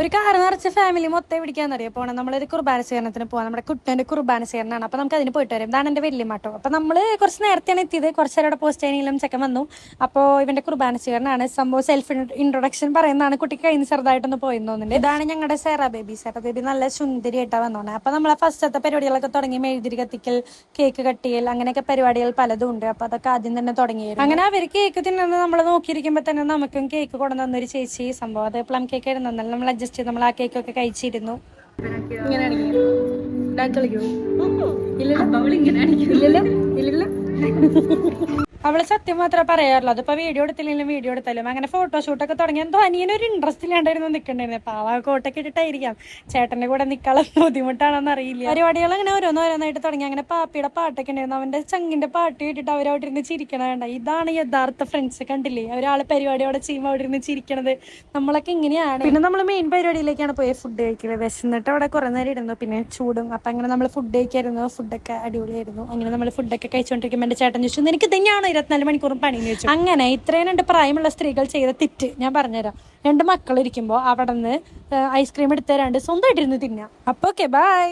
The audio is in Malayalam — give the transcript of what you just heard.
ഒരു കാറ് നിറച്ച ഫാമിലി മൊത്തം പിടിക്കാന്നറിയാം പോണം. നമ്മളൊരു കുർബാന സ്വീകരണത്തിന് പോകാം. നമ്മുടെ കുട്ടൻ്റെ കുർബാന സ്വീകരണമാണ്. അപ്പോൾ നമുക്ക് അതിന് പോയിട്ട് വരും. ഇതാണ് എൻ്റെ വലിയ മാട്ടോ. അപ്പോൾ നമ്മൾ കുറച്ച് നേരത്തെയാണ് എത്തിയത്. കുറച്ച് നേരം അവിടെ പോസ്റ്റ് ചെയ്യണമെങ്കിലും ചെക്കൻ വന്നു. അപ്പോൾ ഇവൻ്റെ കുർബാന സ്വീകരണമാണ്. സംഭവം സെൽഫ് ഇൻട്രൊഡക്ഷൻ പറയുന്നതാണ്. കുട്ടിക്ക് കഴിഞ്ഞ് ചെറുതായിട്ടൊന്ന് പോയെന്ന് തോന്നുന്നുണ്ട്. ഇതാണ് ഞങ്ങളുടെ സേറ ബേബി നല്ല സുന്ദരിയായിട്ടാണ് വന്നോണേ. അപ്പോൾ നമ്മളെ ഫസ്റ്റത്തെ പരിപാടികളൊക്കെ തുടങ്ങി. മെഴുതിരി കത്തിക്കൽ, കേക്ക് കട്ട് ചെയ്യൽ, അങ്ങനെയൊക്കെ പരിപാടികൾ പലതും ഉണ്ട്. അപ്പോൾ അതൊക്കെ ആദ്യം തന്നെ തുടങ്ങിയത്. അങ്ങനെ അവർ കേക്ക് തിന്നുന്നത് നമ്മൾ നോക്കിയിരിക്കുമ്പോൾ തന്നെ നമുക്കും കേക്ക് കൊണ്ടുവന്നൊരു ചേച്ചി. സംഭവം അത് പ്ലം കേക്ക് ആയിരുന്നു. നമ്മൾ അഡ്ജസ്റ്റ് ചെയ്ത് നമ്മൾ ആ കേക്കൊക്കെ കഴിച്ചിരുന്നു. അവള് സത്യം മാത്രമേ പറയാറുള്ളൂ. അതിപ്പോ വീഡിയോ എടുത്തില്ലെങ്കിലും വീഡിയോ എടുത്താലും അങ്ങനെ ഫോട്ടോഷൂട്ടൊക്കെ തുടങ്ങി. എന്തോ അനിയനൊരു ഇൻട്രസ്റ്റ് ഇല്ലാണ്ടായിരുന്നു നിൽക്കണ്ടായിരുന്നത്. പാവ കോട്ടൊക്കെ ഇട്ടിട്ടായിരിക്കാം. ചേട്ടന്റെ കൂടെ നിൽക്കാനുള്ള ബുദ്ധിമുട്ടാണെന്ന് അറിയില്ല. പരിപാടികൾ അങ്ങനെ ഓരോന്നോരോന്നായിട്ട് തുടങ്ങി. അങ്ങനെ പാപ്പിയുടെ പാട്ടൊക്കെ ഉണ്ടായിരുന്നു. അവന്റെ ചങ്ങിന്റെ പാട്ട് കേട്ടിട്ട് അവരവിടെ ഇരുന്ന് ചിരിക്കണ. ഇതാണ് യഥാർത്ഥ ഫ്രണ്ട്സ്. കണ്ടില്ലേ, ഒരാള് പരിപാടി അവിടെ ചെയ്യുമ്പോൾ അവിടെ ഇരുന്ന് ചിരിക്കണത്. നമ്മളൊക്കെ ഇങ്ങനെയാണ്. പിന്നെ നമ്മൾ മെയിൻ പരിപാടിയിലേക്കാണ് പോയി ഫുഡ് കഴിക്കല്. വിശന്നിട്ട് അവിടെ കുറെ നേരം ഇരുന്നു. പിന്നെ ചൂടും. അപ്പൊ അങ്ങനെ നമ്മൾ ഫുഡ് കഴിക്കായിരുന്നു. ഫുഡൊക്കെ അടിപൊളിയായിരുന്നു. അങ്ങനെ നമ്മൾ ഫുഡൊക്കെ കഴിച്ചുകൊണ്ടിരിക്കുമ്പോൾ എന്റെ ചേട്ടൻ ചോദിച്ചു, എനിക്ക് തന്നെയാണോ 24 മണിക്കൂറും പണിയെന്ന് വെച്ചു. അങ്ങനെ ഇത്രയും 2 പ്രായമുള്ള സ്ത്രീകൾ ചെയ്ത തെറ്റ് ഞാൻ പറഞ്ഞുതരാം. 2 മക്കൾ ഇരിക്കുമ്പോൾ അവിടെ നിന്ന് ഐസ്ക്രീം എടുത്ത് തരാണ്ട് സ്വന്തമായിട്ടിരുന്ന് തിന്നാം. അപ്പൊ ഓക്കെ, ബൈ.